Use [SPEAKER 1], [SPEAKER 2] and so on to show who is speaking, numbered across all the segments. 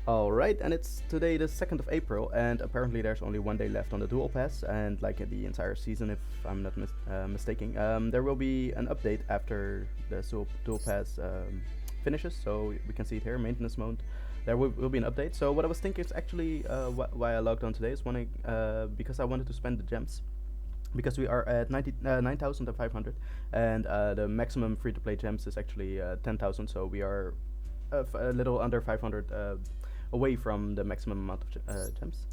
[SPEAKER 1] Alright, and it's today the 2nd of April, and apparently there's only one day left on the Duel Pass, and like the entire season, if I'm not mistaken. There will be an update after the Duel Pass finishes, so we can see it here, maintenance mode. There will be an update. So what I was thinking is actually why I logged on today is because I wanted to spend the gems. Because we are at 9,500, and the maximum free-to-play gems is actually 10,000, so we are a little under 500 away from the maximum amount of gems.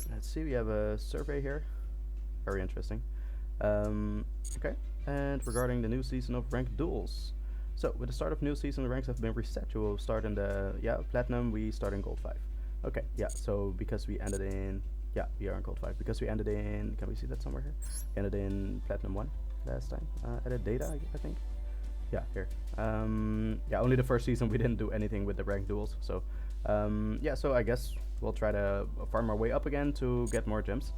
[SPEAKER 1] Let's see, we have a survey here. Very interesting. Okay, and regarding the new season of ranked duels. So, with the start of new season, the ranks have been reset. You will start in the, platinum, we start in gold 5. Okay, yeah, so because we ended in, we are in gold 5. Because we ended in, can we see that somewhere here? We ended in platinum 1 last time. Edit data, I think. Yeah, here. Only the first season we didn't do anything with the ranked duels. So, so I guess we'll try to farm our way up again to get more gems.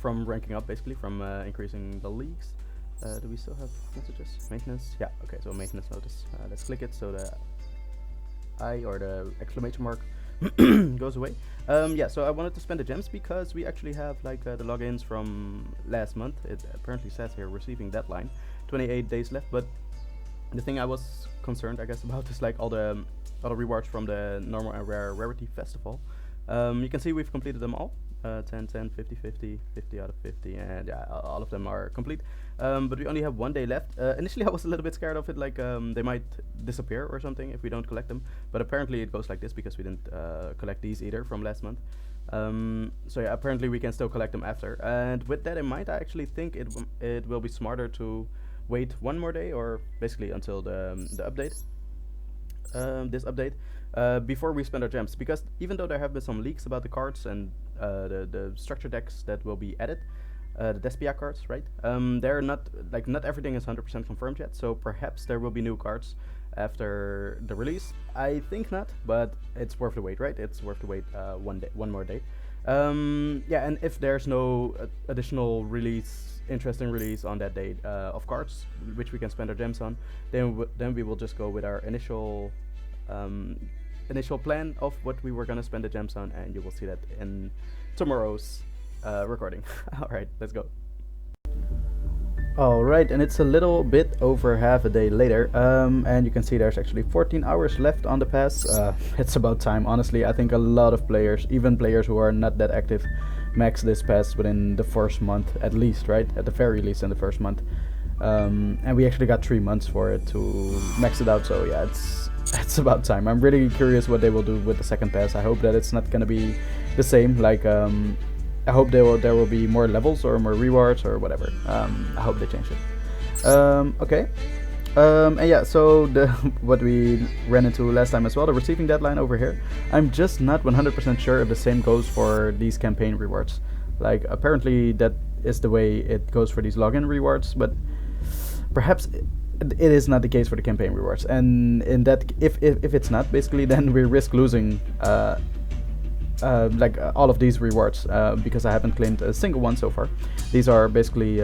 [SPEAKER 1] From ranking up, basically, from increasing the leagues. Do we still have messages? Maintenance? Yeah, okay, so maintenance notice. Let's click it so the I or the exclamation mark goes away. So I wanted to spend the gems because we actually have like the logins from last month. It apparently says here receiving deadline, 28 days left. But the thing I was concerned, I guess, about is like all the rewards from the normal and rarity festival. You can see we've completed them all. 10, 10, 50, 50, 50 out of 50, and yeah, all of them are complete. But we only have one day left. Initially I was a little bit scared of it, like they might disappear or something if we don't collect them. But apparently it goes like this because we didn't collect these either from last month. So yeah, apparently we can still collect them after. And with that in mind, I actually think it will be smarter to wait one more day, or basically until the update. This update before we spend our gems, because even though there have been some leaks about the cards and the structure decks that will be added, the Despia cards, right? They're not everything is 100% confirmed yet, so perhaps there will be new cards after the release. I think not, but it's worth the wait, right? It's worth the wait one more day. And if there's no additional interesting release on that day of cards which we can spend our gems on, then we will just go with our initial plan of what we were gonna spend the gems on, and you will see that in tomorrow's recording. Alright, let's go. Alright, and it's a little bit over half a day later, and you can see there's actually 14 hours left on the pass. It's about time, honestly. I think a lot of players, even players who are not that active, max this pass within the first month at least, right? At the very least in the first month. And we actually got 3 months for it to max it out, so yeah, it's about time. I'm really curious what they will do with the second pass. I hope that it's not gonna be the same, like I hope there will be more levels or more rewards or whatever. I hope they change it. Okay. And yeah, so what we ran into last time as well, the receiving deadline over here. I'm just not 100% sure if the same goes for these campaign rewards. Like, apparently that is the way it goes for these login rewards, but perhaps it is not the case for the campaign rewards. And in that, if it's not, basically, then we risk losing all of these rewards because I haven't claimed a single one so far. These are basically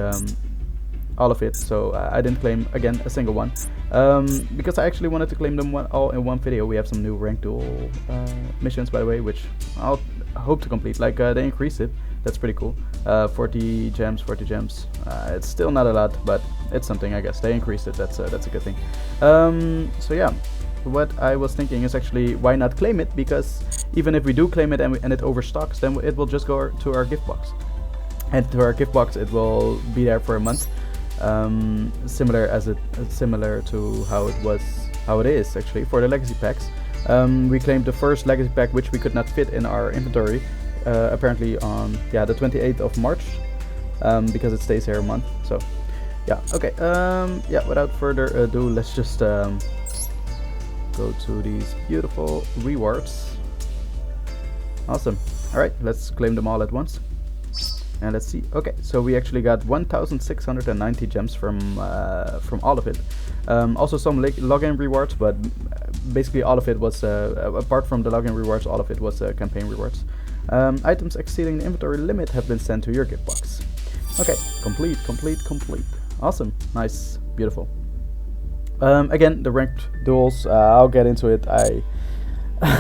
[SPEAKER 1] all of it, so I didn't claim again a single one because I actually wanted to claim them all in one video. We have some new ranked duel missions, by the way, which I'll hope to complete. Like they increased it, that's pretty cool. 40 gems. It's still not a lot, but it's something, I guess. They increased it. That's a good thing. So yeah, what I was thinking is actually why not claim it, because even if we do claim it and it overstocks, then it will just go to our gift box. And to our gift box, it will be there for a month. Similar to how it is actually for the legacy packs. We claimed the first legacy pack, which we could not fit in our inventory, apparently on the 28th of March, because it stays here a month. So yeah, okay. Without further ado, let's just go to these beautiful rewards. Awesome. All right, let's claim them all at once. And let's see. Okay, so we actually got 1,690 gems from all of it. Also some login rewards, but basically all of it was apart from the login rewards, all of it was campaign rewards. Items exceeding the inventory limit have been sent to your gift box. Okay, complete. Awesome, nice, beautiful. Again, the ranked duels. I'll get into it.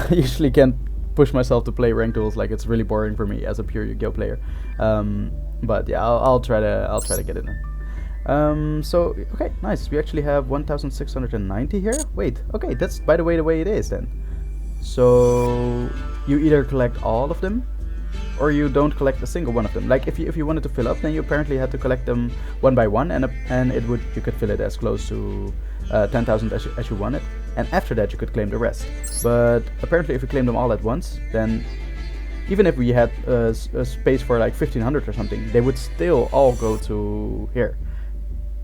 [SPEAKER 1] usually can't push myself to play ranked duels. Like, it's really boring for me as a pure Yu-Gi-Oh player. But yeah, I'll try to get it in. So okay, nice. We actually have 1,690 here. Wait, okay, that's by the way it is then. So you either collect all of them, or you don't collect a single one of them. Like if you wanted to fill up, then you apparently had to collect them one by one, and you could fill it as close to 10,000 as you wanted, and after that you could claim the rest. But apparently, if you claim them all at once, then even if we had a space for like 1,500 or something, they would still all go to here.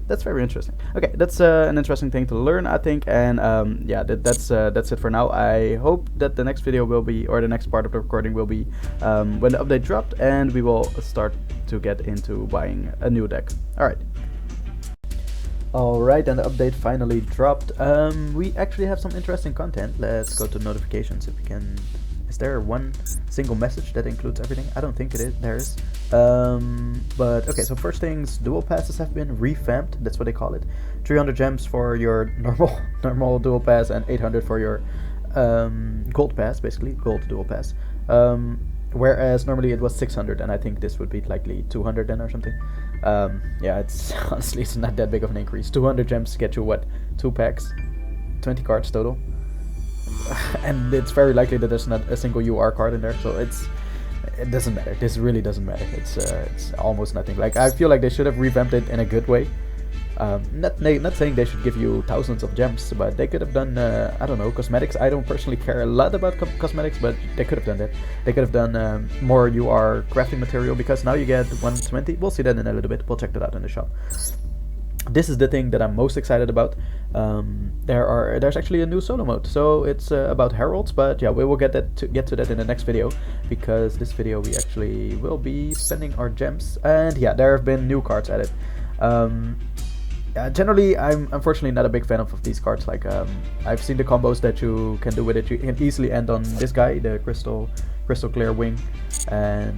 [SPEAKER 1] That's very interesting. Okay, that's an interesting thing to learn, I think, and yeah, that's it for now. I hope that the next video will be, or the next part of the recording will be, when the update dropped, and we will start to get into buying a new deck. Alright. Alright, and the update finally dropped. We actually have some interesting content. Let's go to notifications if we can. Is there one single message that includes everything? I don't think it is. There is. But okay, so first things, dual passes have been revamped. That's what they call it. 300 gems for your normal dual pass, and 800 for your gold pass, basically gold dual pass. Whereas normally it was 600, and I think this would be likely 200 then or something. Yeah, it's honestly it's not that big of an increase. 200 gems get you what? 2 packs, 20 cards total. And it's very likely that there's not a single UR card in there, so it doesn't matter. This really doesn't matter. It's almost nothing. Like, I feel like they should have revamped it in a good way. Not saying they should give you thousands of gems, but they could have done I don't know, cosmetics. I don't personally care a lot about cosmetics, but they could have done that. They could have done more UR crafting material, because now you get 120. We'll see that in a little bit. We'll check that out in the shop. This is the thing that I'm most excited about. There's actually a new solo mode, so it's about heralds, but yeah, we will get to that in the next video, because this video we actually will be spending our gems, and yeah, there have been new cards added. Generally, I'm unfortunately not a big fan of these cards. Like, I've seen the combos that you can do with it. You can easily end on this guy, the crystal clear wing, and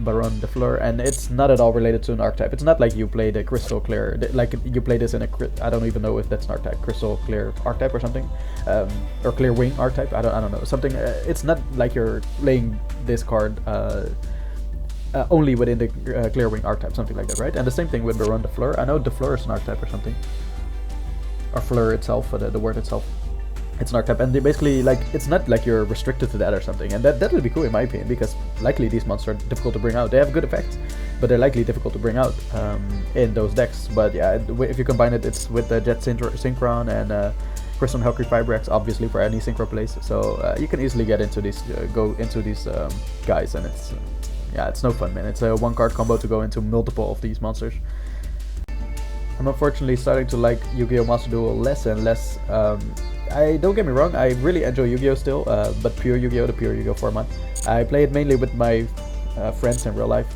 [SPEAKER 1] Baron de Fleur, and it's not at all related to an archetype. It's not like you play the crystal clear, like you play this in a I don't even know if that's an archetype, crystal clear archetype or something, or clear wing archetype. I don't know, something. It's not like you're playing this card only within the clear wing archetype, something like that, right? And the same thing with Baron de Fleur. I know de Fleur is an archetype or something, or Fleur itself, the word itself. It's an archetype, and they basically, like, it's not like you're restricted to that or something, and that would be cool in my opinion, because likely these monsters are difficult to bring out. They have good effects, but they're likely difficult to bring out in those decks. But yeah, if you combine it, it's with the Jet Synchron and Crystal Helcry Fibrex, obviously, for any synchro plays. So you can easily get into these, go into these guys, and it's yeah, it's no fun, man. It's a one card combo to go into multiple of these monsters. I'm unfortunately starting to like Yu-Gi-Oh! Master Duel less and less. I don't get me wrong, I really enjoy Yu-Gi-Oh! Still, but pure Yu-Gi-Oh! The pure Yu-Gi-Oh! Format. I play it mainly with my friends in real life,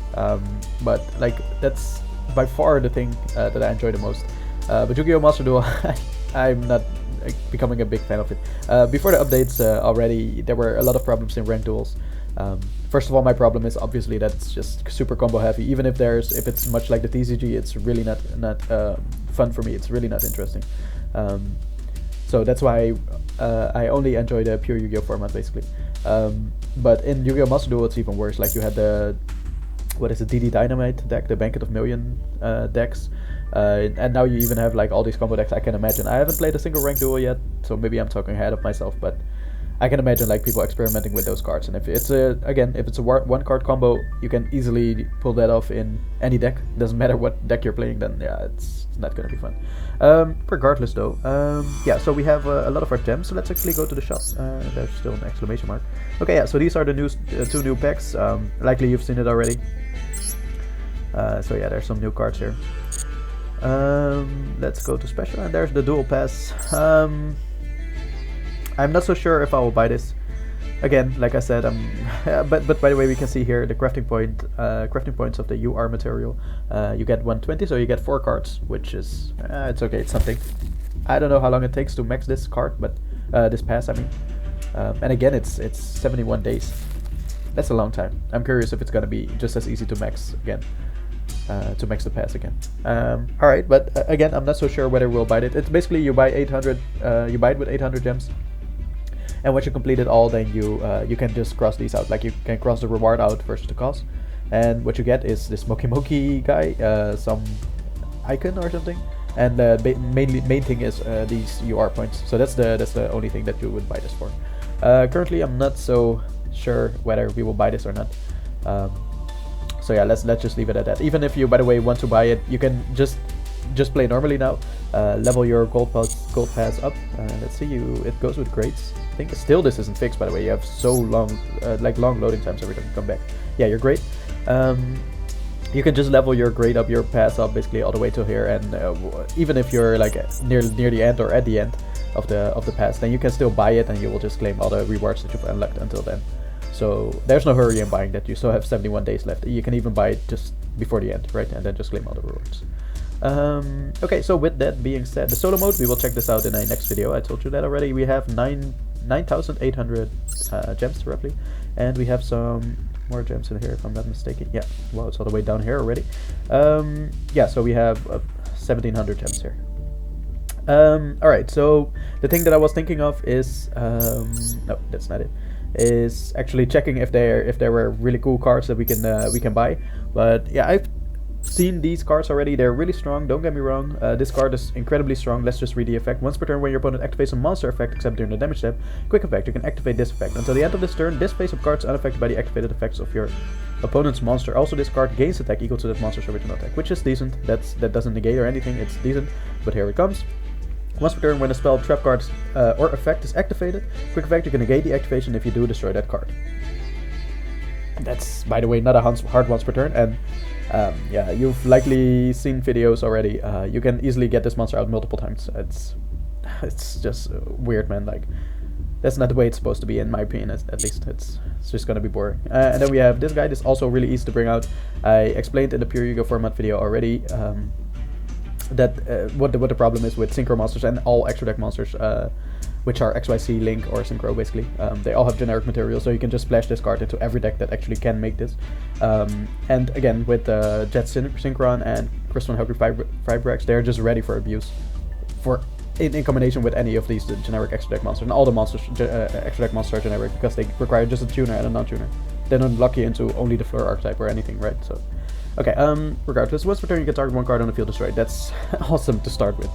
[SPEAKER 1] but like that's by far the thing that I enjoy the most. But Yu-Gi-Oh! Master Duel, I'm not becoming a big fan of it. Before the updates already, there were a lot of problems in ranked duels. First of all, my problem is obviously that it's just super combo heavy. Even if it's much like the TCG, it's really not fun for me. It's really not interesting. So that's why I only enjoy the pure Yu-Gi-Oh! Format, basically. But in Yu-Gi-Oh! Master Duel, it's even worse. Like, you had the DD Dynamite deck, the Banquet of Million decks, and now you even have like all these combo decks. I can imagine. I haven't played a single ranked duel yet, so maybe I'm talking ahead of myself, but I can imagine like people experimenting with those cards. And if it's a one card combo, you can easily pull that off in any deck. Doesn't matter what deck you're playing, then yeah, it's not gonna be fun. Regardless though, yeah, so we have a lot of our gems, so let's actually go to the shop. There's still an exclamation mark. Okay, yeah, so these are the new two new packs. Likely you've seen it already. So yeah, there's some new cards here. Let's go to special, and there's the dual pass. I'm not so sure if I will buy this. Again, like I said, but by the way, we can see here the crafting points of the UR material. You get 120, so you get 4 cards, which is it's okay. It's something. I don't know how long it takes to max this card, but this pass, I mean. And again, it's 71 days. That's a long time. I'm curious if it's gonna be just as easy to max again. To max the pass again. Alright, but again, I'm not so sure whether we'll buy it. It's basically you buy 800. You buy it with 800 gems. And once you complete it all, then you can just cross these out. Like you can cross the reward out versus the cost, and what you get is this Moki guy, some icon or something, and the main thing is these UR points. So that's the only thing that you would buy this for. Currently, I'm not so sure whether we will buy this or not. So yeah, let's just leave it at that. Even if you, by the way, want to buy it, you can just play normally now. Level your gold pass up. Let's see, it goes with grades. I think still this isn't fixed, by the way. You have so long, long loading times every time you come back. Yeah, you're great. You can just level your grade up, your pass up, basically all the way to here. And even if you're like near the end or at the end of the pass, then you can still buy it, and you will just claim all the rewards that you've unlocked until then. So there's no hurry in buying that. You still have 71 days left. You can even buy it just before the end, right? And then just claim all the rewards. Okay, so with that being said, the solo mode, we will check this out in a next video. I told you that already. We have 9,800 gems roughly, and we have some more gems in here if I'm not mistaken. Yeah, wow, it's all the way down here already. Yeah, so we have 1,700 gems here. Alright, so the thing that I was thinking of is no, that's not it. Is actually checking if there were really cool cards that we can buy. But yeah, I've seen these cards already. They're really strong, don't get me wrong. This card is incredibly strong. Let's just read the effect. Once per turn, when your opponent activates a monster effect except during the damage step, quick effect, you can activate this effect. Until the end of this turn, this phase of cards unaffected by the activated effects of your opponent's monster. Also, this card gains attack equal to that monster's original attack, which is decent. That doesn't negate or anything, it's decent. But here it comes. Once per turn, when a spell, trap card, or effect is activated, quick effect, you can negate the activation. If you do, destroy that card. That's, by the way, not a hard once per turn, and yeah, you've likely seen videos already. You can easily get this monster out multiple times. It's just weird, man. Like, that's not the way it's supposed to be, in my opinion. At least it's just gonna be boring. And then we have this guy. This is also really easy to bring out. I explained in the pure Yu-Gi-Oh format video already. That what the problem is with synchro monsters and all extra deck monsters, which are XYZ, Link, or Synchro, basically. They all have generic material, so you can just splash this card into every deck that actually can make this. And again, with Jet Synchron and Crystal Hungry Fibrax, they're just ready for abuse, in combination with any of these generic extra deck monsters. And all the monsters, extra deck monsters are generic because they require just a tuner and a non-tuner. They don't lock you into only the Fleur archetype or anything, right? So. Okay, regardless, once per turn you can target one card on the field destroyed. That's awesome to start with.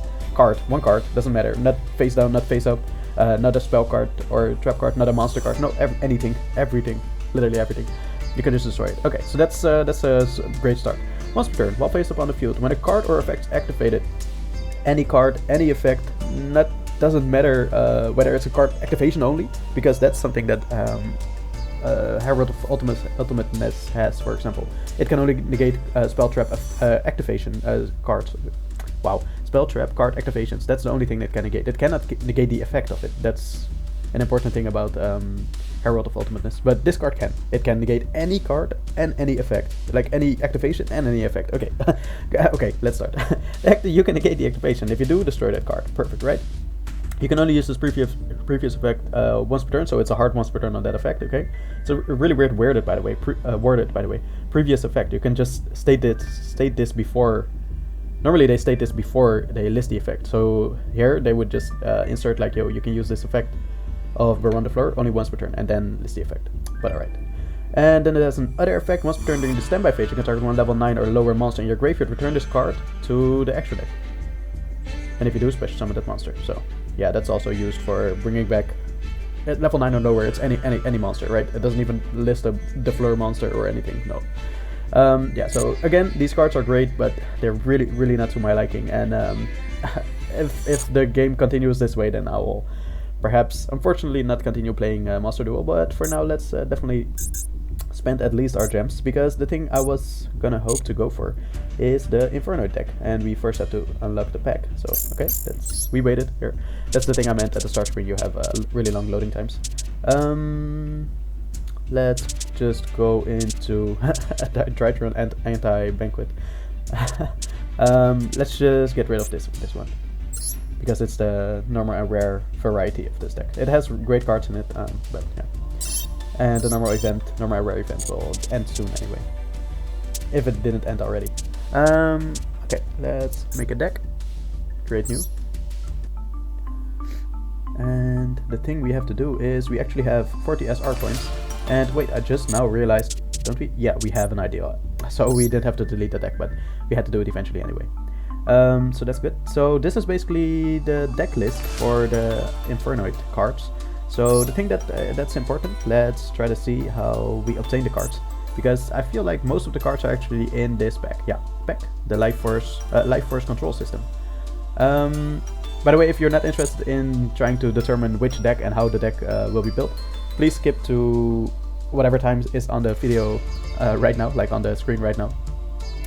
[SPEAKER 1] One card, doesn't matter. Not face down, not face up, not a spell card or trap card, not a monster card. No, everything, literally everything. You can just destroy it. Okay, so that's a great start. Once per turn, while face up on the field, when a card or effect is activated, any card, any effect, doesn't matter whether it's a card activation only, because that's something that Herald of Ultimateness has, for example. It can only negate spell trap activation cards. Wow, spell trap card activations. That's the only thing that can negate. It cannot negate the effect of it. That's an important thing about Herald of Ultimateness. But this card can. It can negate any card and any effect, like any activation and any effect. Okay, okay, let's start. You can negate the activation. If you do, destroy that card. Perfect, right? You can only use this previous effect once per turn, so it's a hard once per turn on that effect. Okay, it's a really weird worded, by the way. Previous effect. You can just state this before. Normally they state this before they list the effect. So here they would just insert like, yo, you can use this effect of Baron de Fleur only once per turn, and then list the effect. But alright. And then it has another effect. Once per turn during the standby phase, you can target one level 9 or lower monster in your graveyard. Return this card to the extra deck. And if you do, special summon that monster. So yeah, that's also used for bringing back at level 9 or lower. It's any monster, right? It doesn't even list a Fleur monster or anything. No. Yeah. So again, these cards are great, but they're really not to my liking. And if the game continues this way, then I will perhaps, unfortunately, not continue playing Master Duel. But for now, let's definitely spend at least our gems, because the thing I was gonna hope to go for is the Inferno deck, and we first have to unlock the pack. So okay, we waited here. That's the thing I meant at the start screen. You have really long loading times. Let's just go into Drytron and Anti-Banquet. Let's just get rid of this one, because it's the normal and rare variety of this deck. It has great cards in it, but yeah. And the normal and rare event will end soon anyway, if it didn't end already. Okay, let's make a deck. Create new. And the thing we have to do is we actually have 40 SR points. And wait, I just now realized, don't we? Yeah, we have an idea. So we didn't have to delete the deck, but we had to do it eventually anyway. So that's good. So this is basically the deck list for the Infernoid cards. So the thing that's important, let's try to see how we obtain the cards. Because I feel like most of the cards are actually in this pack. Yeah, pack, the Life Force control system. By the way, if you're not interested in trying to determine which deck and how the deck will be built, please skip to whatever time is on the video right now, like on the screen right now,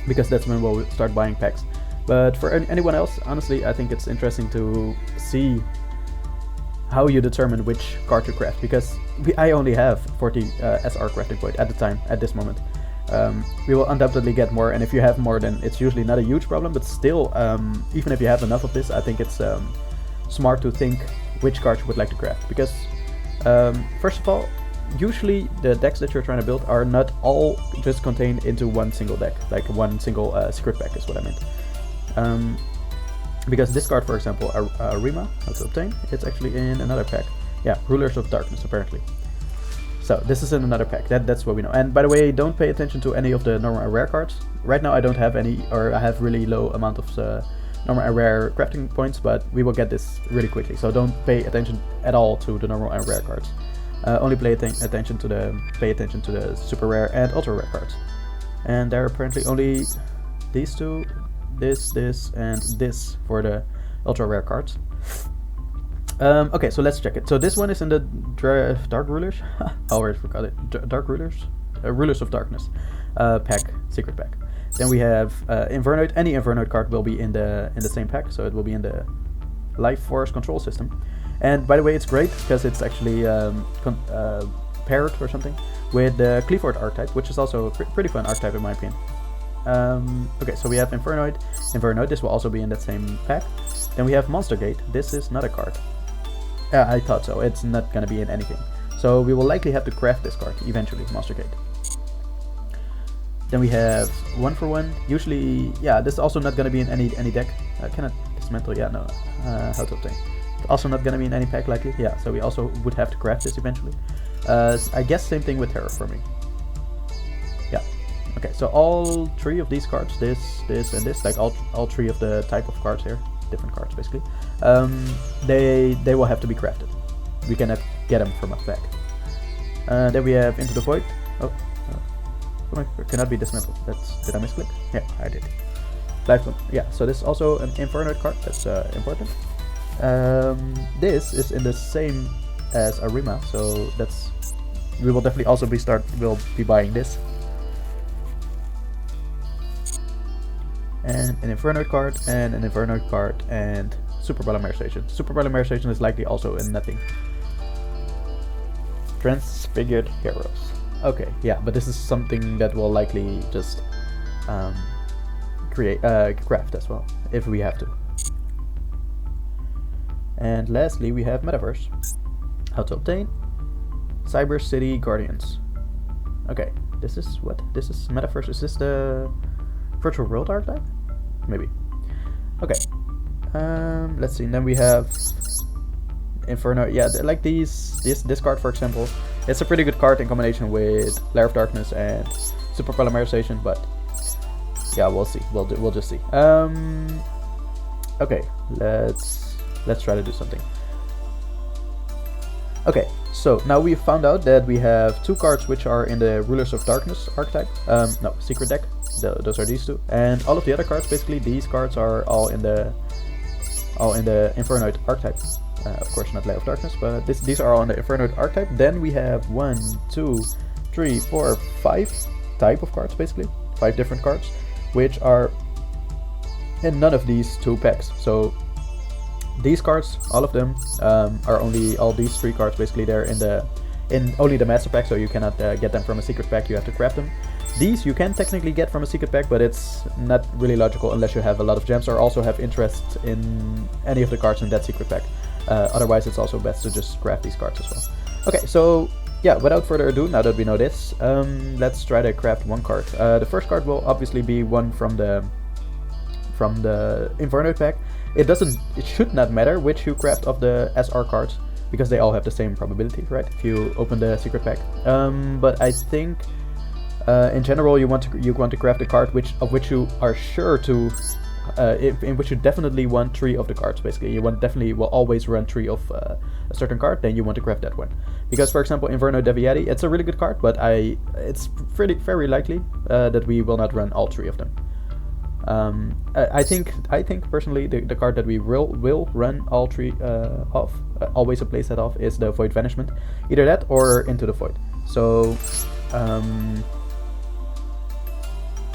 [SPEAKER 1] because that's when we'll start buying packs. But for anyone else, honestly, I think it's interesting to see how you determine which card to craft, because I only have 40 SR crafting point at this moment. We will undoubtedly get more, and if you have more, then it's usually not a huge problem, but still, even if you have enough of this, I think it's smart to think which cards you would like to craft, because first of all, usually the decks that you're trying to build are not all just contained into one single deck, like one single secret pack is what I meant. Because this card, for example, Rima, how to obtain, it's actually in another pack. Yeah, Rulers of Darkness, apparently. So this is in another pack, that's what we know. And by the way, don't pay attention to any of the normal and rare cards. Right now I don't have any, or I have really low amount of normal and rare crafting points, but we will get this really quickly. So don't pay attention at all to the normal and rare cards. Only pay attention to the super rare and ultra rare cards. And there are apparently only these two, this, and this for the ultra rare cards. Okay, so let's check it. So this one is in the Dark Rulers. I already forgot it. Dark Rulers, Rulers of Darkness pack, secret pack. Then we have Infernoid. Any Infernoid card will be in the same pack, so it will be in the Life Force control system. And by the way, it's great because it's actually paired or something with the Clifford archetype, which is also a pretty fun archetype in my opinion. Okay, so we have Infernoid. This will also be in that same pack. Then we have Monster Gate. This is not a card. I thought so. It's not gonna be in anything. So we will likely have to craft this card eventually, Monster Gate. Then we have 1-for-1. Usually, yeah, this is also not gonna be in any deck. Cannot dismantle. Yeah, no. How to obtain. Also not gonna be in any pack likely. Yeah, so we also would have to craft this eventually. I guess same thing with Terror for me. Yeah. Okay, so all three of these cards, this, and this, like all three of the type of cards here, different cards basically, they will have to be crafted. We cannot get them from a pack. Then we have Into the Void. Oh, cannot be dismantled. Did I misclick? Yeah, I did. Lifeline. Yeah, so this is also an Infernoid card. That's important. This is in the same as Arima, so we will definitely also we'll be buying this. And an Infernoid card, and an Infernoid card, and Super Polymerization. Super Polymerization is likely also in nothing. Transfigured Heroes. Okay, yeah, but this is something that will likely just craft as well, if we have to. And lastly, we have Metaverse. How to obtain. Cyber City Guardians. Okay, this is what? This is Metaverse. Is this the Virtual World archetype? Maybe. Okay. Let's see. And then we have Inferno. Yeah, like this card, for example. It's a pretty good card in combination with Lair of Darkness and Super Polymerization, but yeah, we'll see. We'll just see. Okay, let's try to do something. Okay, so now we found out that we have two cards which are in the Rulers of Darkness archetype. No, secret deck. Those are these two, and all of the other cards, basically these cards are all in the Infernoid archetype. Of course not Lair of Darkness, but these are all in the Infernoid archetype. Then we have 1, 2, 3, 4, 5 type of cards, basically 5 different cards, which are in none of these two packs. So these cards, all of them, are only all these 3 cards. Basically, they're in only the master pack, so you cannot get them from a secret pack. You have to craft them. These you can technically get from a secret pack, but it's not really logical unless you have a lot of gems or also have interest in any of the cards in that secret pack. Otherwise, it's also best to just craft these cards as well. Okay, so yeah, without further ado, now that we know this, let's try to craft one card. The first card will obviously be one from the Infernoid pack, It should not matter which you craft of the SR cards, because they all have the same probability, right? If you open the secret pack. But I think in general you want to craft a card of which you are sure to, in which you definitely want 3 of the cards. Basically, you definitely will always run 3 of a certain card. Then you want to craft that one, because for example, Inverno Deviati, it's a really good card, but it's very likely that we will not run all 3 of them. I think personally the card that we will run all 3 of, always a playset of, is the Void Banishment. Either that or Into the Void. So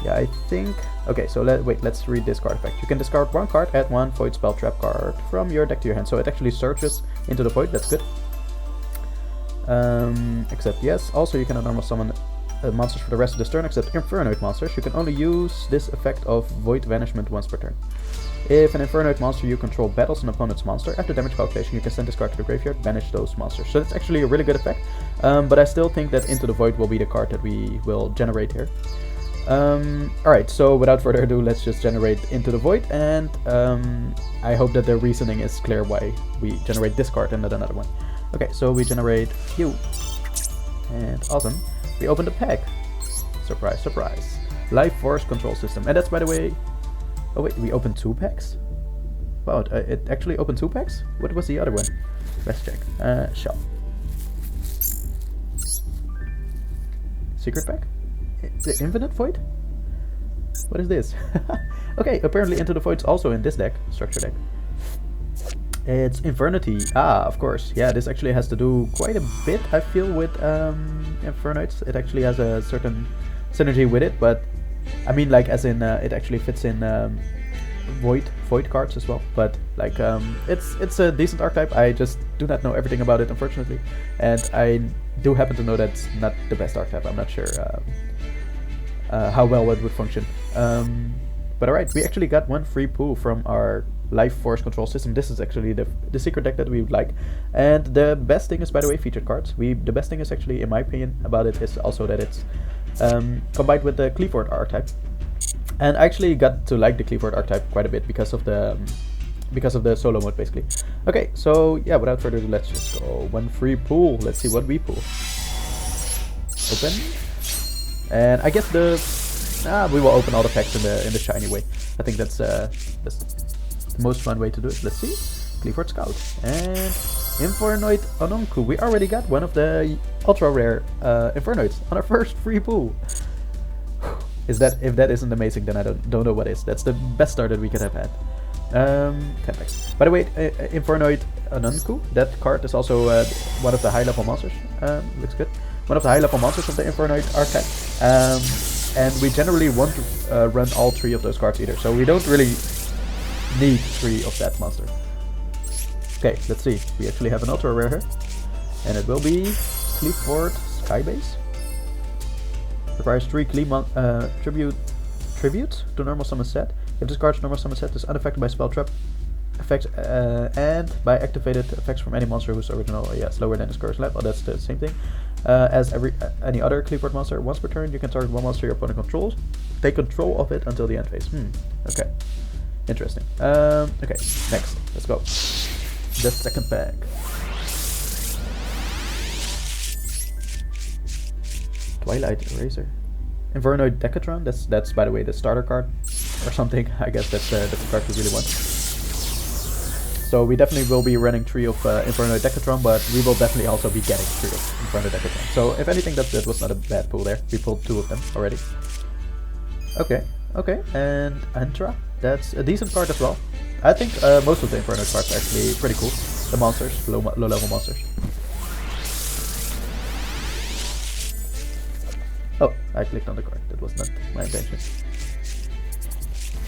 [SPEAKER 1] yeah, I think. Okay, so let's read this card effect. You can discard 1 card, add 1 Void Spell Trap card from your deck to your hand. So it actually searches Into the Void. That's good. Except yes. Also, you cannot normal summon monsters for the rest of this turn except Infernoid monsters. You can only use this effect of Void Banishment once per turn. If an Infernoid monster you control battles an opponent's monster, after damage calculation you can send this card to the graveyard, banish those monsters. So that's actually a really good effect, but I still think that Into the Void will be the card that we will generate here. Alright, so without further ado, let's just generate Into the Void, and I hope that the reasoning is clear why we generate this card and not another one. Okay, so we generate you, and awesome. We open the pack. Surprise, surprise. Life Force Control System. And that's, by the way... Oh wait, we opened 2 packs? Wow, it actually opened 2 packs? What was the other one? Let's check. Shop. Secret pack? The Infinite Void? What is this? Okay, apparently Into the Void's also in this deck. Structure deck. It's Infernity. Ah, of course. Yeah, this actually has to do quite a bit, I feel, with Infernoids. It actually has a certain synergy with it, but I mean, like, as in it actually fits in Void cards as well. But like, it's a decent archetype. I just do not know everything about it, unfortunately, and I do happen to know that's not the best archetype. I'm not sure how well it would function. But alright, we actually got 1 free pool from our Life Force Control System. This is actually the secret deck that we would like, and the best thing is, by the way, featured cards. The best thing is actually, in my opinion, about it is also that it's combined with the Clifford archetype, and I actually got to like the Clifford archetype quite a bit because of the solo mode, basically. Okay, so yeah, without further ado, let's just go 1 free pool. Let's see what we pull. Open, and I guess we will open all the packs in the shiny way. I think that's the most fun way to do it. Let's see. Clifford Scout and Infernoid Ononku. We already got one of the ultra rare Infernoids on our first free pool. If that isn't amazing, then I don't know what is. That's the best start that we could have had. 10 packs. By the way, Infernoid Ononku, that card is also one of the high level monsters. Looks good. One of the high level monsters of the Infernoid archetype. And we generally want to run all 3 of those cards either, so we don't really need 3 of that monster. Okay, let's see. We actually have an ultra rare here, and it will be Clifford Skybase. Requires 3 tribute to normal summon set. If this card's normal summon set is unaffected by spell trap effects and by activated effects from any monster whose original is lower than its current level. That's the same thing as any other Clifford monster. Once per turn, you can target 1 monster your opponent controls. Take control of it until the end phase. Okay. Interesting. Okay, next. Let's go. The second pack. Twilight Eraser. Invernoid Decatron. That's by the way the starter card or something. I guess that's the card we really want. So we definitely will be running 3 of Invernoid Decatron, but we will definitely also be getting 3 of Invernoid Decatron. So if anything, that was not a bad pull there. We pulled 2 of them already. Okay, and Antra. That's a decent card as well. I think most of the Infernoid cards are actually pretty cool. The monsters, low level monsters. Oh, I clicked on the card. That was not my intention.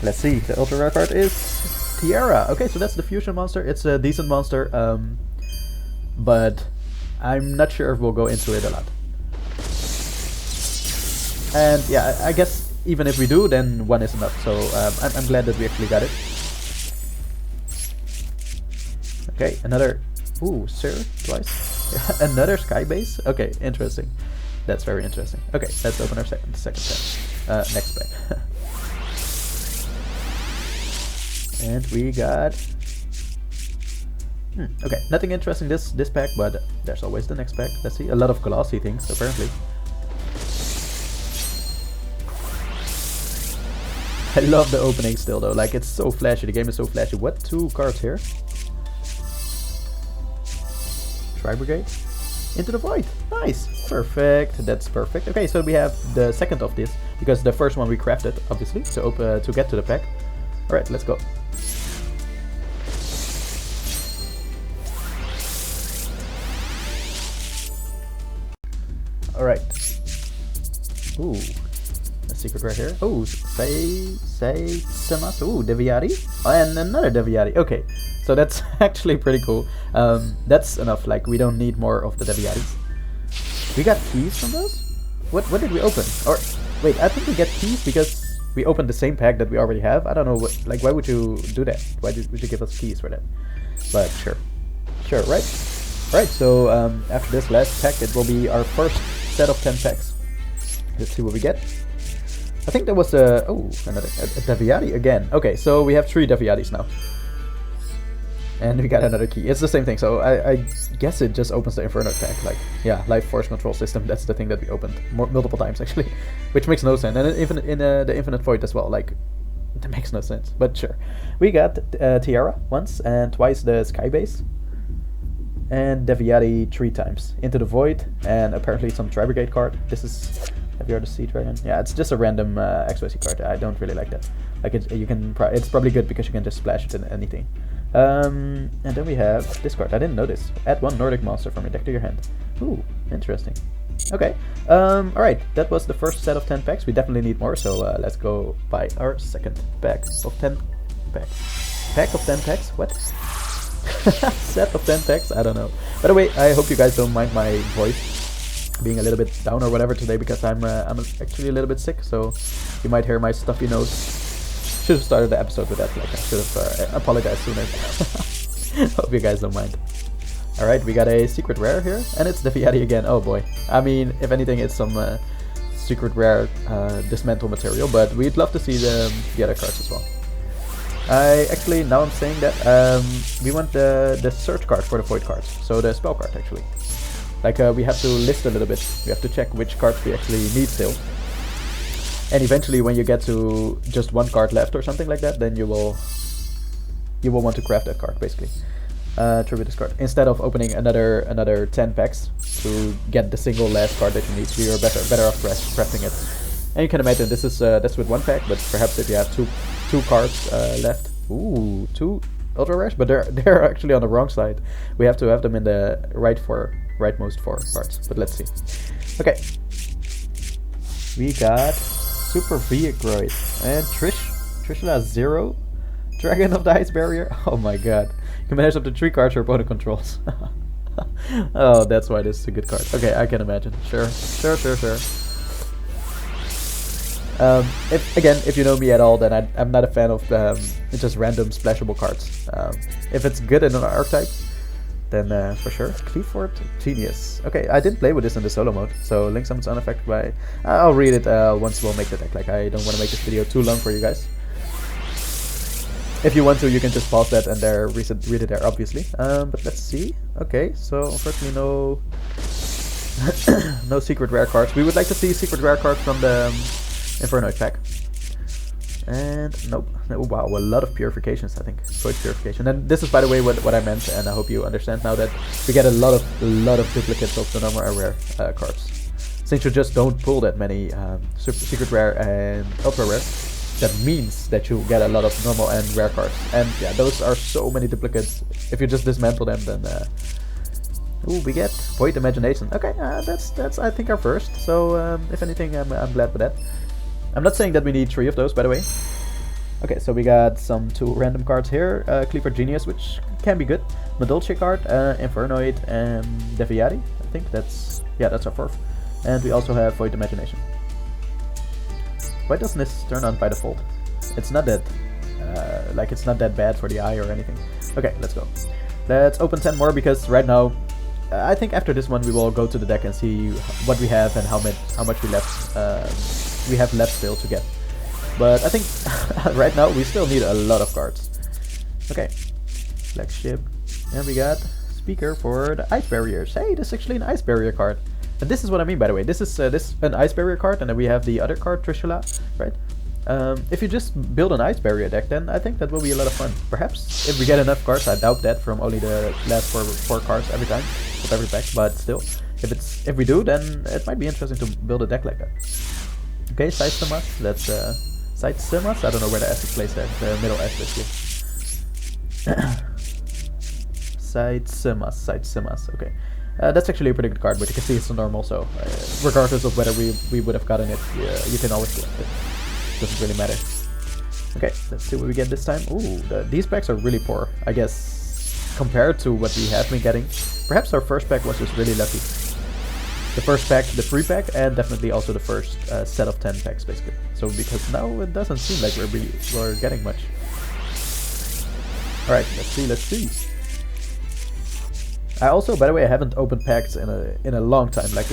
[SPEAKER 1] Let's see. The ultra rare card is Tiara. Okay, so that's the fusion monster. It's a decent monster, but I'm not sure if we'll go into it a lot. And yeah, I guess even if we do, then 1 is enough. So I'm glad that we actually got it. Okay, another. Ooh, Sir, twice. Another Skybase. Okay, interesting. That's very interesting. Okay, let's open our second pack. Next pack. And we got... okay, nothing interesting this pack, but there's always the next pack. Let's see, a lot of glossy things apparently. I love the opening still though, like it's so flashy, the game is so flashy. What, 2 cards here? Tri-Brigade? Into the Void, nice, perfect, that's perfect. Okay, so we have the second of this, because the first one we crafted, obviously, to get to the pack. Alright, let's go. Alright. Ooh. A secret rare here. Oh, Samas. Ooh, Deviati. And another Deviati. Okay. So that's actually pretty cool. That's enough. Like, we don't need more of the Deviatis. We got keys from those? What did we open? Or, wait, I think we get keys because we opened the same pack that we already have. I don't know what, like, why would you do that? Why would you give us keys for that? But sure. Sure, right? Alright, so after this last pack, it will be our first set of 10 packs. Let's see what we get. I think there was a... oh, another a Deviati again. Okay, so we have 3 Deviatis now. And we got another key. It's the same thing, so I guess it just opens the Inferno pack. Like, yeah, Life Force Control System, that's the thing that we opened multiple times actually. Which makes no sense. And in the Infinite Void as well, like, that makes no sense. But sure. We got Tiara once, and twice the Sky Base. And Deviati 3 times. Into the Void, and apparently some Tri-Brigade card. This is... have you heard of Sea Dragon? Yeah, it's just a random XYZ card. I don't really like that. Like, it's probably good because you can just splash it in anything. And then we have this card. I didn't know this. Add 1 Nordic monster from your deck to your hand. Ooh, interesting. Okay. Alright, that was the first set of 10 packs. We definitely need more, so let's go buy our second pack of 10 packs. Pack of 10 packs? What? Set of 10 packs? I don't know. By the way, I hope you guys don't mind my voice being a little bit down or whatever today, because I'm actually a little bit sick, so you might hear my stuffy nose. Should have started the episode with that, like I should have apologized sooner. Hope you guys don't mind. Alright, we got a secret rare here, and it's the Deviati again. Oh boy. I mean, if anything, it's some secret rare dismantle material, but we'd love to see the other cards as well. Actually, now I'm saying that, we want the search card for the void cards, so the spell card actually. Like, we have to list a little bit, we have to check which cards we actually need still. And eventually when you get to just 1 card left or something like that, then you will want to craft that card, basically. Tribute this card. Instead of opening another 10 packs to get the single last card that you need, so you're better off crafting it. And you can imagine this is that's with 1 pack, but perhaps if you have two cards left. Ooh, 2 ultra rares, but they're actually on the wrong side. We have to have them in the rightmost 4 parts. But let's see. Okay, we got Super Viagroid and Trishula 0, Dragon of the Ice Barrier. Oh my god, you can manage up to 3 cards your opponent controls. Oh, that's why this is a good card. Okay, I can imagine. Sure. If you know me at all, then I'm not a fan of just random splashable cards. If it's good in an archetype, then for sure. Cleaford Genius. Okay, I didn't play with this in the solo mode, so Link Summons unaffected by... I'll read it once we'll make the deck. Like, I don't want to make this video too long for you guys. If you want to, you can just pause that and read it there, obviously. But let's see. Okay, so unfortunately no no secret rare cards. We would like to see secret rare cards from the Inferno pack. And nope. Oh, wow, a lot of purifications, I think. Void purification. And this is, by the way, what I meant, and I hope you understand now that we get a lot of duplicates of the normal and rare cards. Since you just don't pull that many secret rare and ultra rare, that means that you get a lot of normal and rare cards. And yeah, those are so many duplicates. If you just dismantle them, then ooh, we get Void Imagination. Okay, that's I think our first. So if anything, I'm glad with that. I'm not saying that we need 3 of those, by the way. Okay, so we got some 2 random cards here. Cleaford Genius, which can be good. Madolche card, Infernoid, and Deviati. I think that's our 4th. And we also have Void Imagination. Why doesn't this turn on by default? It's not that it's not that bad for the eye or anything. Okay, let's go. Let's open 10 more, because right now I think after this one we will go to the deck and see what we have and how much we have left still to get. But I think right now we still need a lot of cards.
[SPEAKER 2] Okay, flagship, and we got speaker for the ice barriers. Hey, this is actually an ice barrier card. And this is what I mean, by the way. This is an ice barrier card, and then we have the other card, Trishula, right? If you just build an ice barrier deck, then I think that will be a lot of fun. Perhaps if we get enough cards. I doubt that from only the last four cards every time with every pack, but still, if we do, then it might be interesting to build a deck like that. Okay, side Simas. Let's side Simas. I don't know where the S is placed there. The middle S is here. Side Simas. Okay. That's actually a pretty good card, but you can see it's a normal, so regardless of whether we would have gotten it, you can always collect it. Doesn't really matter. Okay, let's see what we get this time. Ooh, these packs are really poor, I guess, compared to what we have been getting. Perhaps our first pack was just really lucky. The first pack, the free pack, and definitely also the first set of 10 packs, basically. So because now it doesn't seem like we're getting much. Alright, let's see. I also, by the way, I haven't opened packs in a long time. Like,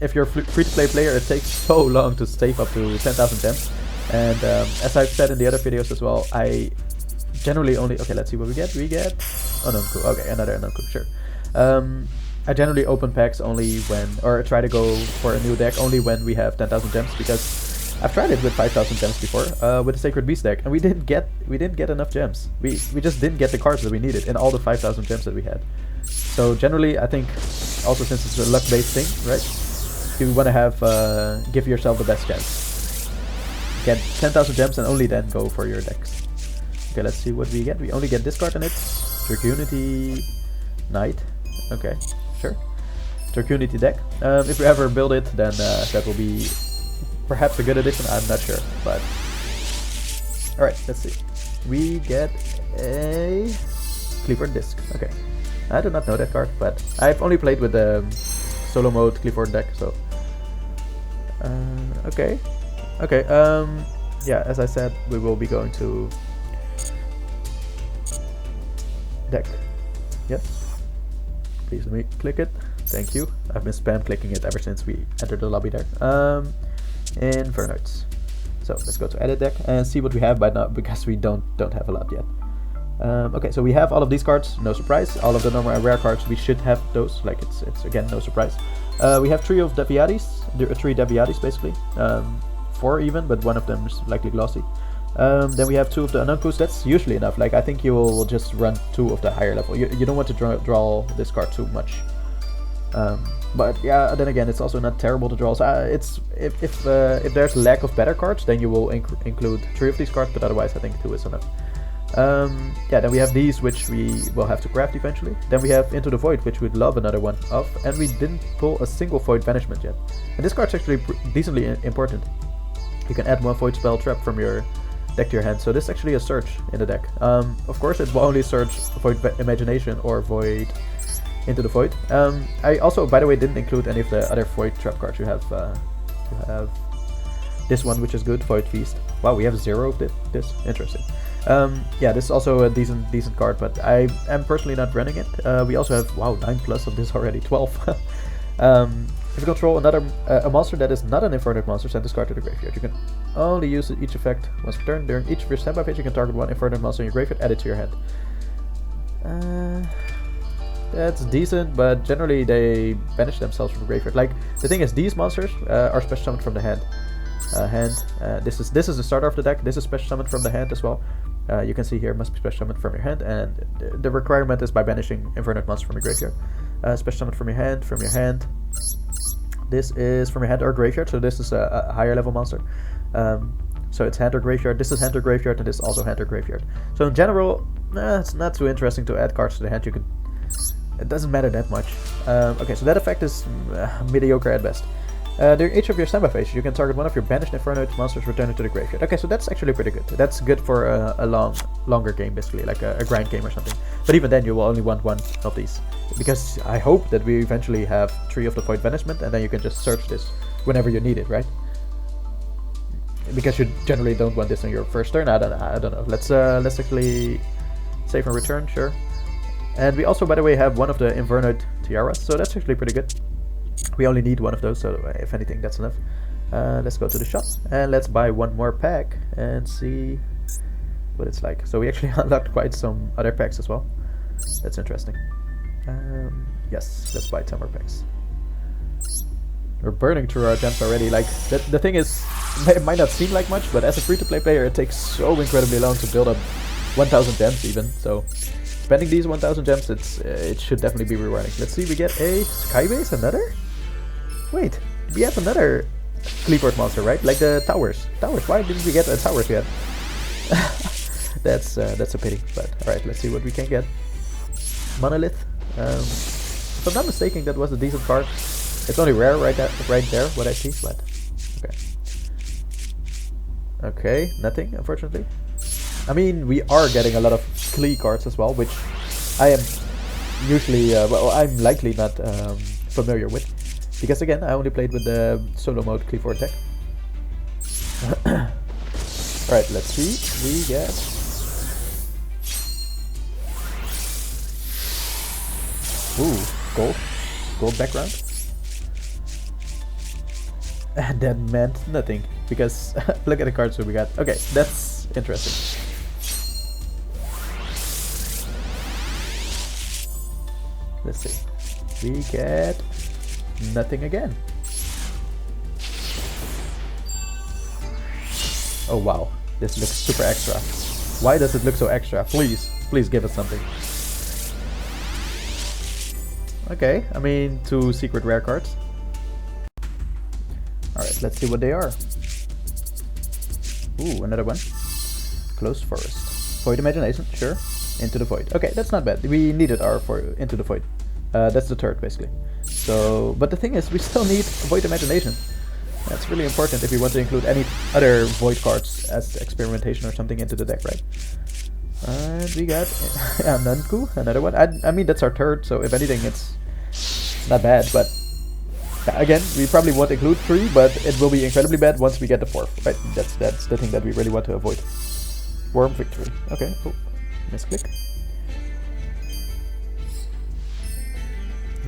[SPEAKER 2] if you're a free-to-play player, it takes so long to save up to 10,000 gems. And as I've said in the other videos as well, I generally only... Okay, let's see what we get. We get... Ununku. Okay, another Ununku, sure. I generally open packs only when... Or try to go for a new deck only when we have 10,000 gems, because I've tried it with 5,000 gems before, with the Sacred Beast deck, and we didn't get enough gems. We just didn't get the cards that we needed in all the 5,000 gems that we had. So generally, I think, also since it's a luck-based thing, right? You want to have give yourself the best chance. Get 10,000 gems and only then go for your decks. Okay, let's see what we get. We only get this card and it's Dragunity Knight. Okay, sure. Dragunity deck. If we ever build it, then that will be perhaps a good addition. I'm not sure, but alright, let's see. We get a Clifford Disc. Okay. I do not know that card, but I've only played with the solo mode Clifford deck, so... Okay. Okay, yeah, as I said, we will be going to... deck. Yes. Please let me click it. Thank you. I've been spam clicking it ever since we entered the lobby there. Infernoids. So, let's go to edit deck and see what we have by now, because we don't have a lot yet. Okay, so we have all of these cards, no surprise. All of the normal and rare cards, we should have those, like it's again, no surprise. We have 3 of Deviatis, 3 Deviatis basically. 4 even, but one of them is likely glossy. Then we have 2 of the Anunkus, that's usually enough. Like, I think you will just run 2 of the higher level. You don't want to draw this card too much. But yeah, then again, it's also not terrible to draw. So it's if there's lack of better cards, then you will include 3 of these cards, but otherwise I think 2 is enough. Yeah, then we have these, which we will have to craft eventually. Then we have Into the Void, which we'd love another one of, and we didn't pull a single Void Banishment yet. And this card's actually decently important. You can add 1 Void spell trap from your deck to your hand, so this is actually a search in the deck. Of course, it will only search Void Imagination or Void Into the Void. I also, by the way, didn't include any of the other Void trap cards. You have this one, which is good, Void Feast. Wow, we have 0 of this. Interesting. Yeah, this is also a decent card, but I am personally not running it. We also have, wow, 9+ of this already, 12. If you control another a monster that is not an Infernoid monster, send this card to the graveyard. You can only use each effect once per turn. During each of your standby phase, you can target 1 Infernoid monster in your graveyard, add it to your hand. That's decent, but generally they banish themselves from the graveyard. Like, the thing is, these monsters are special summoned from the hand. This is the starter of the deck. This is special summoned from the hand as well. You can see here, must be special summoned from your hand, and the requirement is by banishing Infernoid monster from your graveyard. Special summoned from your hand. This is from your hand or graveyard, so this is a higher level monster. So it's hand or graveyard. This is hand or graveyard, and this is also hand or graveyard. So in general, it's not too interesting to add cards to the hand. You can. It doesn't matter that much. Okay, so that effect is mediocre at best. During each of your standby phase, you can target 1 of your banished Infernoid monsters, return it to the graveyard. Okay, so that's actually pretty good. That's good for a longer game, basically, like a grind game or something. But even then, you will only want 1 of these. Because I hope that we eventually have 3 of the Void Banishment, and then you can just search this whenever you need it, right? Because you generally don't want this on your first turn. I don't know. Let's actually save and return, sure. And we also, by the way, have 1 of the Infernoid Tiaras, so that's actually pretty good. We only need 1 of those, so if anything, that's enough. Let's go to the shop and let's buy 1 more pack and see what it's like. So we actually unlocked quite some other packs as well. That's interesting. Yes, let's buy 10 more packs. We're burning through our gems already. Like, the thing is, it might not seem like much, but as a free-to-play player, it takes so incredibly long to build up 1,000 gems even. So spending these 1,000 gems, it should definitely be rewarding. Let's see, we get a Skybase, another? Wait, we have another Clipboard monster, right? Like the towers. Towers, why didn't we get the towers yet? That's a pity, but alright, let's see what we can get. Monolith. If I'm not mistaken, that was a decent card. It's only rare right there, what I see, but okay. Okay, nothing, unfortunately. I mean, we are getting a lot of Klee cards as well, which I am usually, well, I'm likely not familiar with. Because again, I only played with the solo mode Klee deck. Alright, let's see. We get... Ooh, gold. Gold background. And that meant nothing. Because look at the cards that we got. Okay, that's interesting. Let's see. We get... nothing again. Oh wow, this looks super extra. Why does it look so extra? Please give us something. Okay, I mean, 2 secret rare cards. Alright, let's see what they are. Ooh, another one. Closed Forest. Void Imagination, sure. Into the Void. Okay, that's not bad. We needed our Into the Void. That's the third, basically. So, but the thing is, we still need Void Imagination. That's really important if you want to include any other Void cards as experimentation or something into the deck, right? And we got Nanku, another one. I mean, that's our third, so if anything, it's not bad, but again, we probably won't include 3, but it will be incredibly bad once we get the 4th, right? That's the thing that we really want to avoid. Worm Victory. Okay, oh, misclick.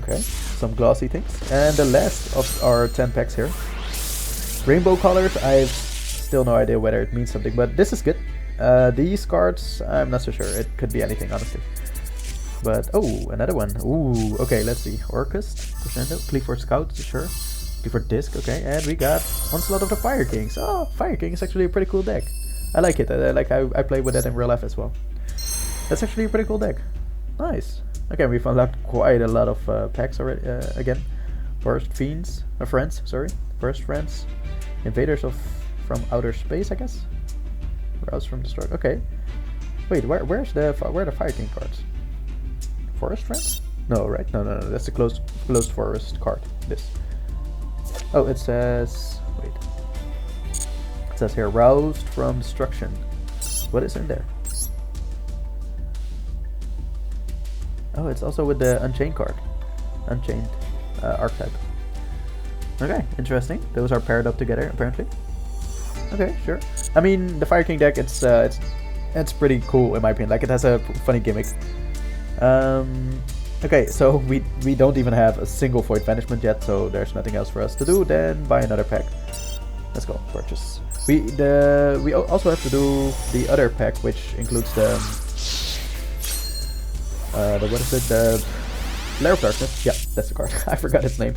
[SPEAKER 2] Okay, some glossy things. And the last of our 10 packs here. Rainbow colors, I've still no idea whether it means something, but this is good. These cards, I'm not so sure. It could be anything, honestly. But, oh, another one. Ooh, okay, let's see. Orcust, Crescendo, Clifford Scout, sure. Clifford Disc, okay. And we got Onslaught of the Fire Kings. Oh, Fire King is actually a pretty cool deck. I like it. I play with that in real life as well. That's actually a pretty cool deck. Nice. Okay, we've unlocked quite a lot of packs already. Again, Forest Fiends, Friends, sorry. Forest Friends, Invaders from Outer Space, I guess. Rouse from the start. Okay. Wait, where are the Fire King cards? Forest Friends? No, right? No. That's the closed forest card. This. Oh, it says. Wait. It says here, roused from destruction. What is in there? Oh, it's also with the Unchained card. Unchained archetype. Okay, interesting. Those are paired up together, apparently. Okay, sure. I mean, the Fire King deck, it's pretty cool in my opinion. Like, it has a funny gimmick. Okay, so we don't even have a single Void Banishment yet, so there's nothing else for us to do than buy another pack. Let's go, purchase. We also have to do the other pack, which includes the what is it? The Lair of Darkness. Yeah, that's the card. I forgot its name.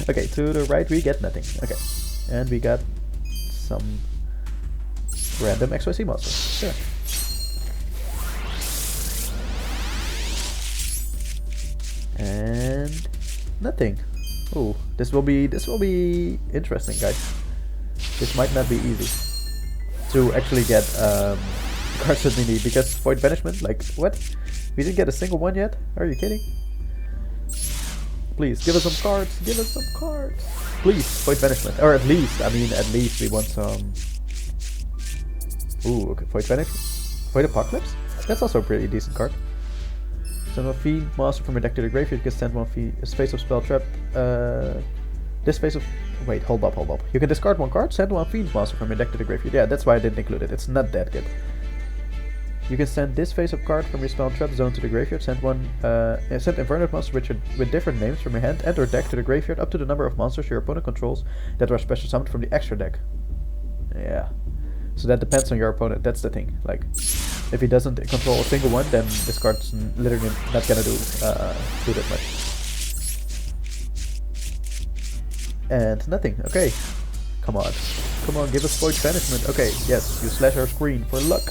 [SPEAKER 2] Okay, to the right we get nothing. Okay, and we got some random XYZ monster. Sure. And nothing. Oh, this will be interesting, guys. This might not be easy to actually get cards that we need, because Void Banishment, like, what? We didn't get a single one yet? Are you kidding? Please, give us some cards. Give us some cards. Please, Void Banishment. Or at least we want some... Ooh, okay, Void Banishment. Void Apocalypse? That's also a pretty decent card. Send one Fiend Monster from your deck to the graveyard. You can send one Face of Spell Trap. This Face of... Wait, hold up. You can discard one card, send one Fiend Monster from your deck to the graveyard. Yeah, that's why I didn't include it. It's not that good. You can send this face-up card from your spell trap zone to the graveyard. Send Inverted monsters with different names from your hand and or deck to the graveyard up to the number of monsters your opponent controls that are special summoned from the extra deck. Yeah. So that depends on your opponent. That's the thing. Like, if he doesn't control a single one, then this card's literally not gonna do that much. And nothing. Okay. Come on. Come on, give us Void Banishment. Okay, yes, you slash our screen for luck.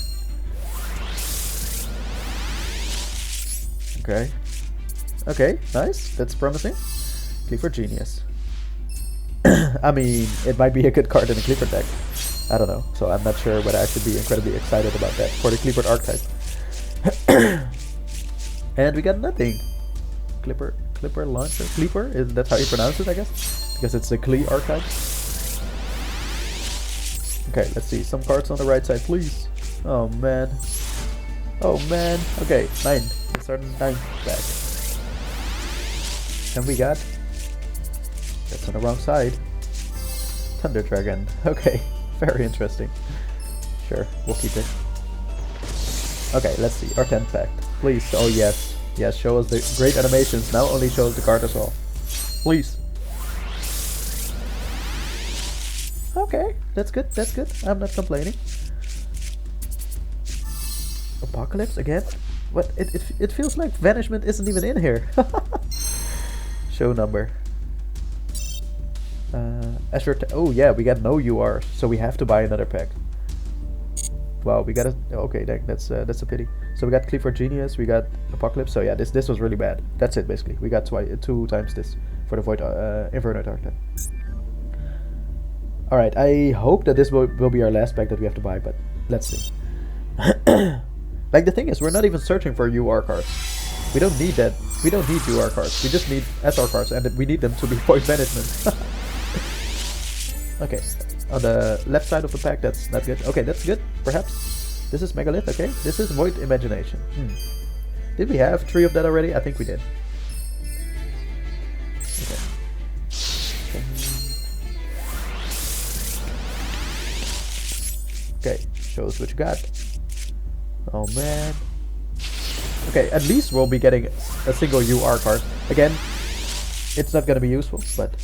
[SPEAKER 2] Okay. Okay, nice. That's promising. Clipper Genius. I mean, it might be a good card in a Clipper deck. I don't know. So I'm not sure whether I should be incredibly excited about that for the Clipper archetype. And we got nothing. Clipper Launcher? Clipper? That's how you pronounce it, I guess? Because it's the Klee archetype. Okay, let's see. Some cards on the right side, please. Oh, man. Oh, man. Okay, 9. It's our 9th back. And we got... That's on the wrong side. Thunder Dragon. Okay, very interesting. Sure, we'll keep it. Okay, let's see. Our 10th pack. Please. Oh, yes. Yes, show us the great animations. Now only show us the card as well. Please. Okay, that's good, that's good. I'm not complaining. Apocalypse again? What? It feels like Banishment isn't even in here. Show number. Oh yeah, we got no UR, so we have to buy another pack. Wow, we got a... Okay, that's a pity. So we got Clipper Genius, we got Apocalypse. So yeah, this was really bad. That's it basically. We got 2 times this for the Void Infernoid archetype. Alright, I hope that this will be our last pack that we have to buy, but let's see. Like, the thing is, we're not even searching for UR cards. We don't need that. We don't need UR cards. We just need SR cards, and we need them to be Void Banishment. Okay, on the left side of the pack, that's not good. Okay, that's good, perhaps. This is Megalith, okay. This is Void Imagination. Did we have 3 of that already? I think we did. Okay. Okay, show us what you got. Oh man. Okay, at least we'll be getting a single UR card. Again, it's not gonna be useful, but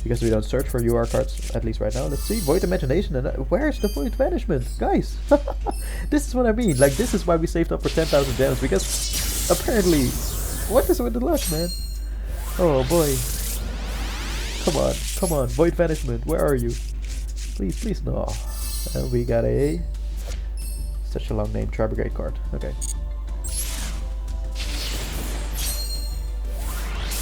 [SPEAKER 2] because we don't search for UR cards, at least right now. Let's see, Void Imagination, and where's the Void Banishment? Guys, this is what I mean. Like, this is why we saved up for 10,000 gems, because apparently, what is with the luck, man? Oh boy. Come on, Void Banishment, where are you? Please, please, no. And we got a... Such a long name, Tri-Brigade card. Okay.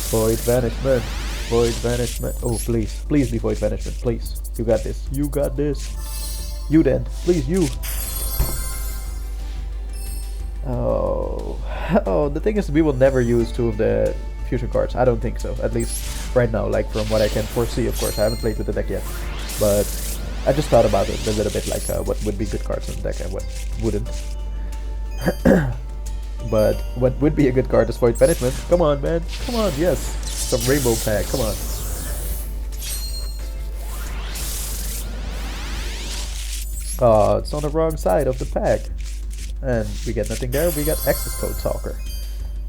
[SPEAKER 2] Void Banishment. Void Banishment. Oh, please. Please be Void Banishment. Please. You got this. You got this. You then. Please, you. Oh. Oh, the thing is, we will never use 2 of the fusion cards. I don't think so. At least right now, like from what I can foresee, of course. I haven't played with the deck yet. But I just thought about it a little bit, like what would be good cards in the deck and what wouldn't. But what would be a good card is Void Banishment. Come on, man. Come on, yes. Some rainbow pack. Come on. Oh, it's on the wrong side of the pack. And we get nothing there. We got access code talker.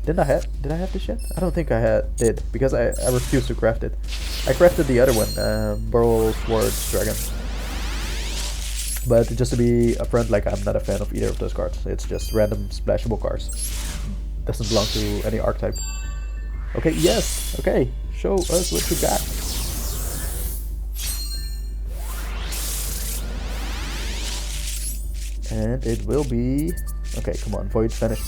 [SPEAKER 2] Did I have this yet? I don't think I did, because I refused to craft it. I crafted the other one, Burl Swords Dragon. But just to be upfront, like, I'm not a fan of either of those cards. It's just random splashable cards. Doesn't belong to any archetype. Okay, yes! Okay, show us what you got. And it will be... Okay, come on, Void Vanish.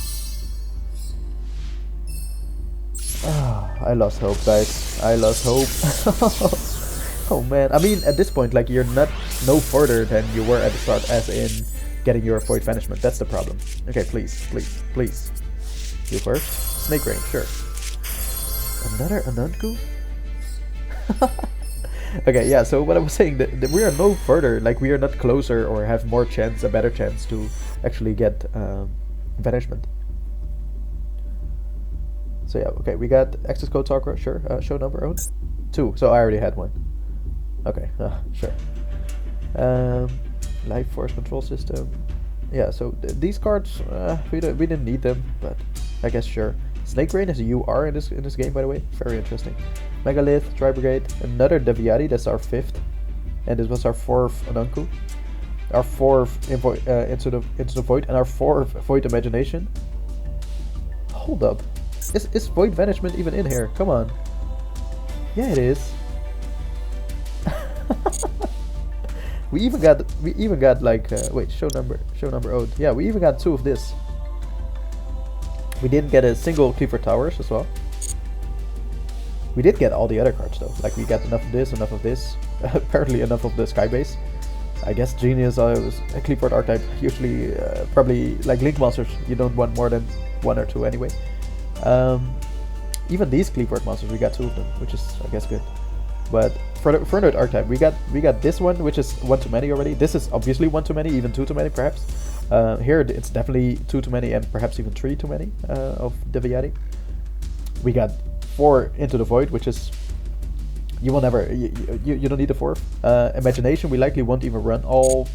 [SPEAKER 2] Ah, I lost hope, guys. I lost hope. Oh man, I mean, at this point, like, you're no further than you were at the start, as in getting your Void Banishment. That's the problem. Okay, please, please, please. You first. Snake Rain, sure. Another Anunku? Okay, yeah, so what I was saying, that we are no further, like, we are not closer or have more chance, a better chance to actually get Banishment. So yeah, okay, we got access code talker, sure. Show number owned? 2, so I already had one. Okay, sure. Life Force Control System. Yeah, so these cards, we didn't need them, but I guess sure. Snake Rain is a UR in this game, by the way. Very interesting. Megalith, Tri-Brigade, another Deviati, that's our 5th. And this was our 4th Anunku. our 4th into the void, and our 4th void imagination. Hold up, is void banishment even in here? Come on. Yeah, it is. we even got like wait, show number owed. Yeah, we even got 2 of this. We didn't get a single Cleaver Towers as well. We did get all the other cards though. Like we got enough of this, apparently enough of the Skybase. I guess Genius was a Cleaver archetype. Usually, probably like Link monsters, you don't want more than 1 or 2 anyway. Even these Cleaver monsters, we got 2 of them, which is I guess good. But for the archetype, we got this one, which is 1 too many already. This is obviously 1 too many, even 2 too many perhaps. Here it's definitely 2 too many, and perhaps even 3 too many of Deviati. We got 4 into the void, which is you will never you don't need a 4th. Imagination, we likely won't even run all.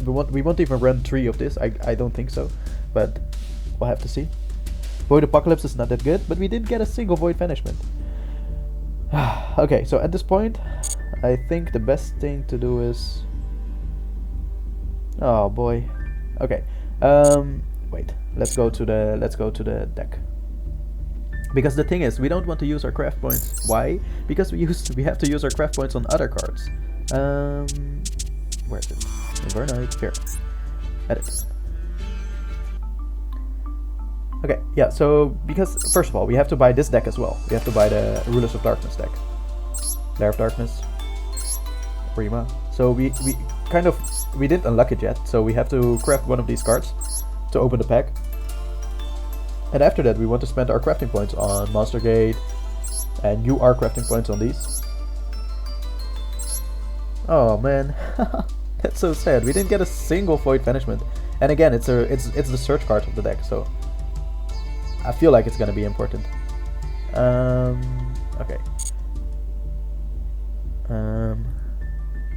[SPEAKER 2] We won't even run 3 of this. I don't think so, but we'll have to see. Void Apocalypse is not that good, but we didn't get a single void banishment. Okay, so at this point, I think the best thing to do is. Oh boy. Okay. Wait. Let's go to the deck. Because the thing is, we don't want to use our craft points. Why? Because we have to use our craft points on other cards. Where is it? Invernite. Here. Edit. Okay, yeah, so because first of all we have to buy this deck as well. We have to buy the Rulers of Darkness deck. Lair of Darkness. Rima. So we didn't unlock it yet, so we have to craft one of these cards to open the pack. And after that we want to spend our crafting points on Monster Gate, and you are crafting points on these. Oh man. That's so sad. We didn't get a single void banishment. And again, it's the search card of the deck, so I feel like it's gonna be important. Okay.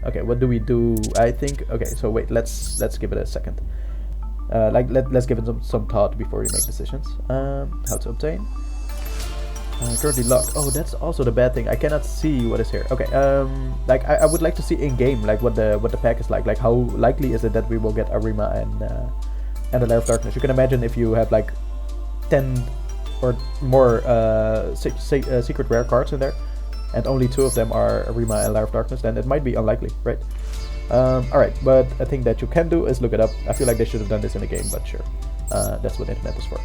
[SPEAKER 2] Okay, what do we do? I think. Okay, so wait. Let's give it a second. Let's give it some thought before we make decisions. How to obtain? Currently locked. Oh, that's also the bad thing. I cannot see what is here. Okay. Like I would like to see in game, like what the pack is like. Like how likely is it that we will get Arima and the Lair of Darkness? You can imagine if you have like 10 or more secret rare cards in there, and only 2 of them are Arima and Lair of Darkness, then it might be unlikely, right? Alright, but a thing that you can do is look it up. I feel like they should have done this in the game, but sure. That's what internet is for.